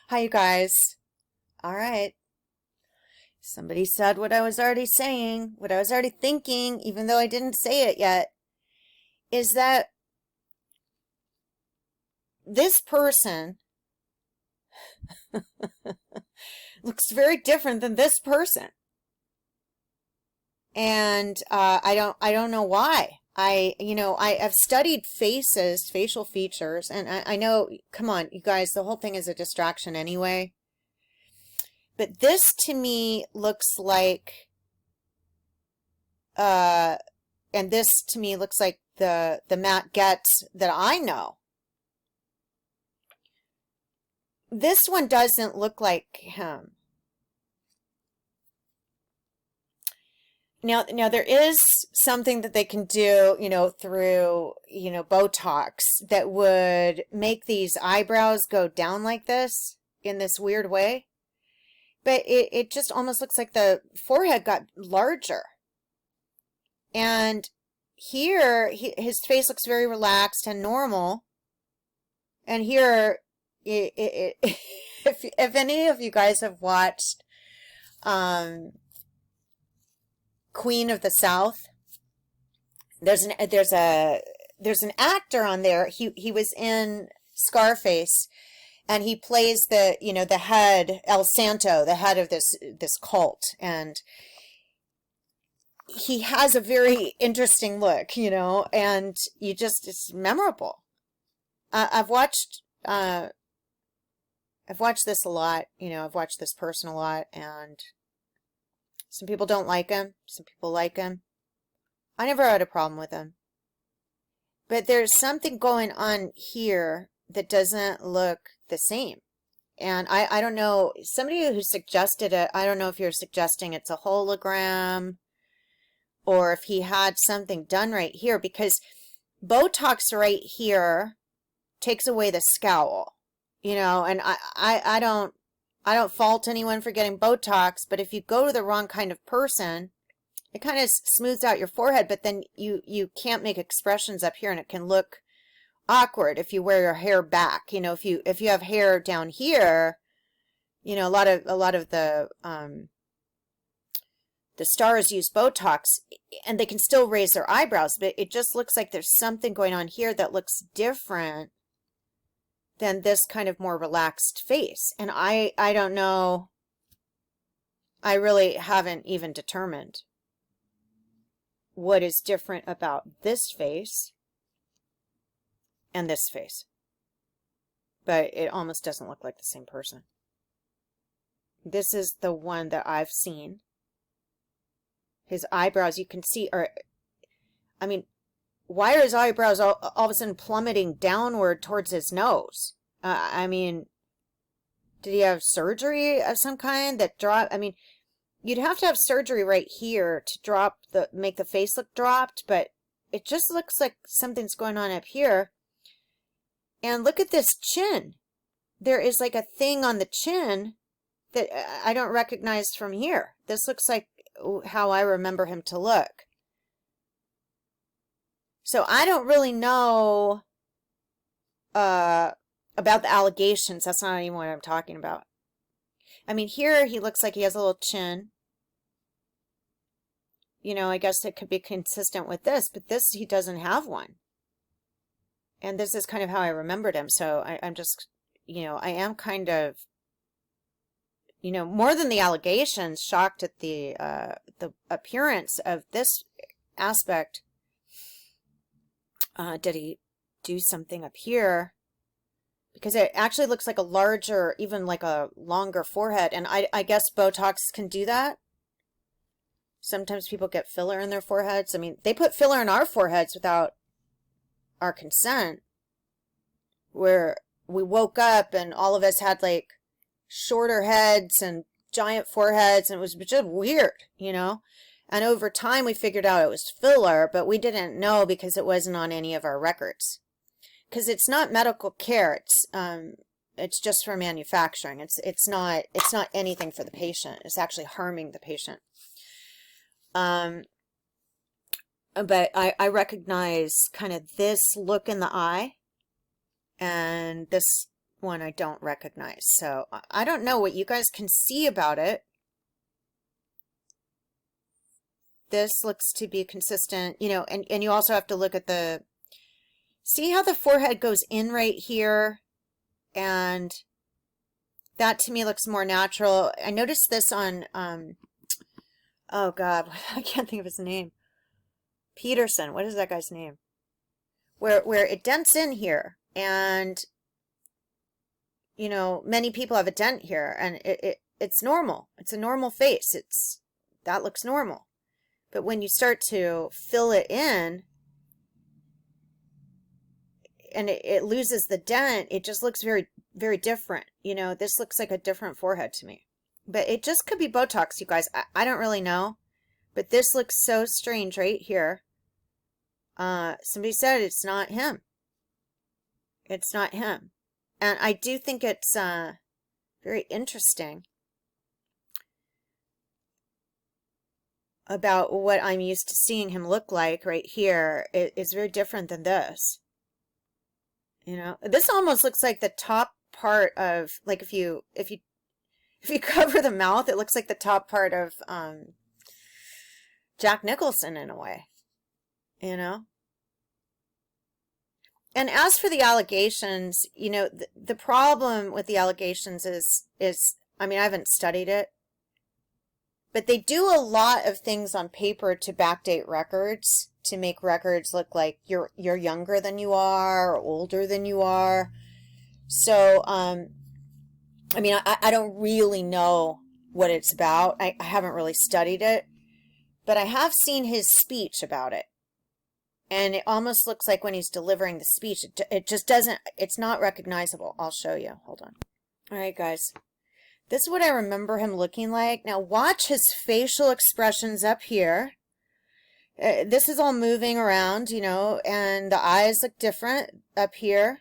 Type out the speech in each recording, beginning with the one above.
Hi, you guys. All right. Somebody said what I was already saying, what I was already thinking, even though I didn't say it yet, is that this person looks very different than this person. And I don't know why. I've studied faces, facial features, and I know, come on, you guys, the whole thing is a distraction anyway. But this to me looks like, and this to me looks like the Matt Gaetz that I know. This one doesn't look like him. Now there is something that they can do, through, Botox that would make these eyebrows go down like this in this weird way. But it just almost looks like the forehead got larger. And here, his face looks very relaxed and normal. And here, if any of you guys have watched Queen of the South, there's an actor on there. He was in Scarface, and he plays the head, El Santo, the head of this cult, and he has a very interesting look, and it's memorable. I've watched this a lot, I've watched this person a lot, and some people don't like him, some people like him. I never had a problem with him. But there's something going on here that doesn't look the same. And I don't know, somebody who suggested it, I don't know if you're suggesting it's a hologram or if he had something done right here, because Botox right here takes away the scowl, and I don't fault anyone for getting Botox, but if you go to the wrong kind of person, it kind of smooths out your forehead, but then you can't make expressions up here, and it can look awkward if you wear your hair back. If you have hair down here, a lot of the stars use Botox, and they can still raise their eyebrows, but it just looks like there's something going on here that looks different than this kind of more relaxed face. And I don't know, I really haven't even determined what is different about this face and this face. But it almost doesn't look like the same person. This is the one that I've seen. His eyebrows, you can see, why are his eyebrows all of a sudden plummeting downward towards his nose? Did he have surgery of some kind that dropped? You'd have to have surgery right here to make the face look dropped, but it just looks like something's going on up here. And look at this chin. There is like a thing on the chin that I don't recognize from here. This looks like how I remember him to look. So I don't really know about the allegations. That's not even what I'm talking about. Here he looks like he has a little chin. I guess it could be consistent with this, but this, he doesn't have one. And this is kind of how I remembered him. So I'm just, I am kind of, more than the allegations, shocked at the appearance of this aspect. Did he do something up here? Because it actually looks like a larger, even like a longer forehead. And I guess Botox can do that. Sometimes people get filler in their foreheads. They put filler in our foreheads without our consent. Where we woke up and all of us had like shorter heads and giant foreheads. And it was just weird, And over time, we figured out it was filler, but we didn't know because it wasn't on any of our records. Because it's not medical care; it's just for manufacturing. It's not anything for the patient. It's actually harming the patient. But I recognize kind of this look in the eye, and this one I don't recognize. So I don't know what you guys can see about it. This looks to be consistent, you know, and you also have to look at the, see how the forehead goes in right here? And that to me looks more natural. I noticed this on, oh God, I can't think of his name. Peterson, what is that guy's name? Where it dents in here, and you know, many people have a dent here, and it's normal. It's a normal face. That looks normal. But when you start to fill it in, and it loses the dent, it just looks very, very different. You know, this looks like a different forehead to me. But it just could be Botox, you guys. I don't really know. But this looks so strange right here. Somebody said it's not him. It's not him. And I do think it's very interesting about what I'm used to seeing him look like right here. It's very different than this. You know, this almost looks like the top part of, like, if you cover the mouth, it looks like the top part of Jack Nicholson in a way, you know. And as for the allegations, you know, the problem with the allegations is I mean, I haven't studied it, but they do a lot of things on paper to backdate records, to make records look like you're younger than you are or older than you are. So, I mean, I don't really know what it's about. I haven't really studied it, but I have seen his speech about it. And it almost looks like when he's delivering the speech, it just doesn't, it's not recognizable. I'll show you. Hold on. All right, guys. This is what I remember him looking like. Now watch his facial expressions up here. This is all moving around, you know, and the eyes look different up here.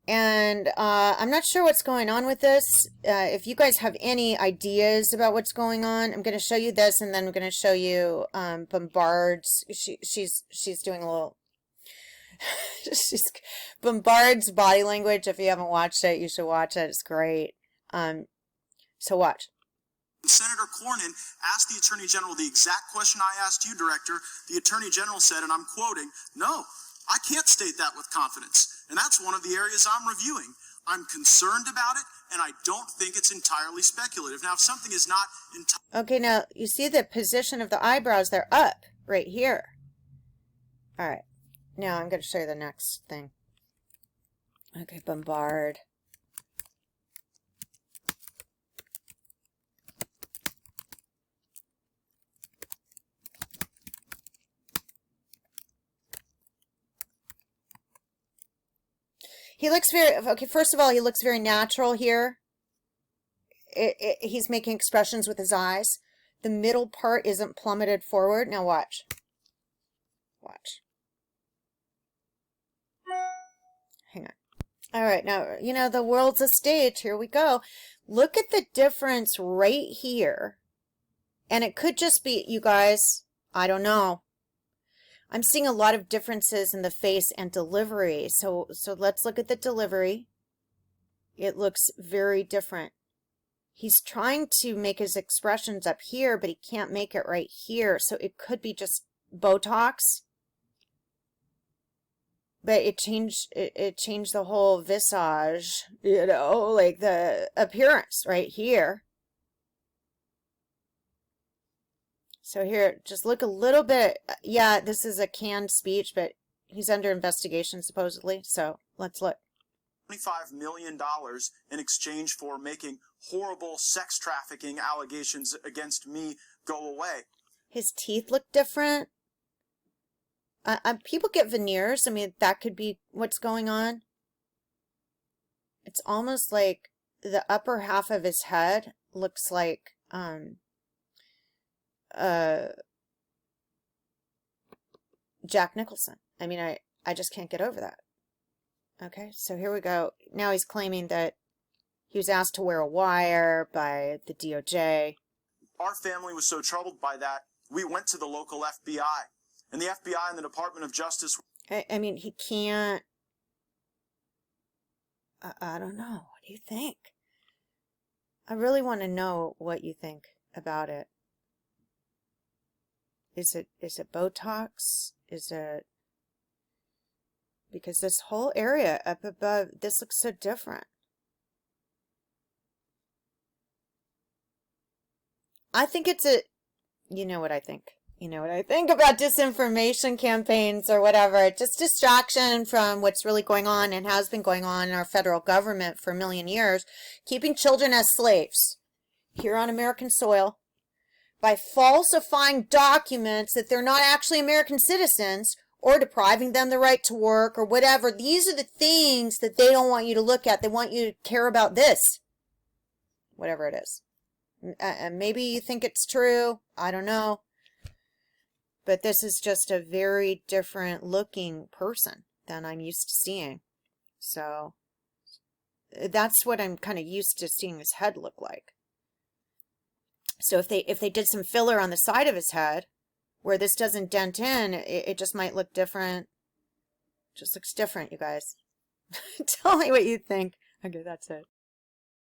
And I'm not sure what's going on with this. If you guys have any ideas about what's going on, I'm going to show you this, and then I'm going to show you Bombard's. She's doing a little. She's Bombard's body language. If you haven't watched it, you should watch it. It's great. So watch. Senator Cornyn asked the Attorney General the exact question I asked you, Director. The Attorney General said, and I'm quoting, "No, I can't state that with confidence. And that's one of the areas I'm reviewing. I'm concerned about it, and I don't think it's entirely speculative." Now, if something is not entirely... Okay, now, you see the position of the eyebrows? They're up right here. All right. Now, I'm going to show you the next thing. Okay, Bombard. He looks very, okay, first of all, he looks very natural here. He's making expressions with his eyes. The middle part isn't plummeted forward. Now watch. Watch. Hang on. All right, now, you know, the world's a stage. Here we go. Look at the difference right here. And it could just be, you guys, I don't know. I'm seeing a lot of differences in the face and delivery. So let's look at the delivery. It looks very different. He's trying to make his expressions up here, but he can't make it right here. So it could be just Botox. But it changed the whole visage, you know, like the appearance right here. So here, just look a little bit. Yeah, this is a canned speech, but he's under investigation supposedly. So let's look. $25 million in exchange for making horrible sex trafficking allegations against me go away. His teeth look different. People get veneers. I mean, that could be what's going on. It's almost like the upper half of his head looks like Jack Nicholson. I mean, I just can't get over that. Okay, so here we go. Now he's claiming that he was asked to wear a wire by the DOJ. Our family was so troubled by that, we went to the local FBI. And the FBI and the Department of Justice... I mean, he can't... I don't know. What do you think? I really want to know what you think about it. Is it Botox? Is it... Because this whole area up above, this looks so different. I think it's a... You know what I think. You know what I think about disinformation campaigns or whatever. Just distraction from what's really going on and has been going on in our federal government for a million years, keeping children as slaves here on American soil by falsifying documents that they're not actually American citizens, or depriving them the right to work or whatever. These are the things that they don't want you to look at. They want you to care about this, whatever it is. Maybe you think it's true. I don't know. But this is just a very different looking person than I'm used to seeing. So that's what I'm kind of used to seeing his head look like. So if they did some filler on the side of his head where this doesn't dent in, it just might look different. Just looks different, you guys. Tell me what you think. Okay, that's it.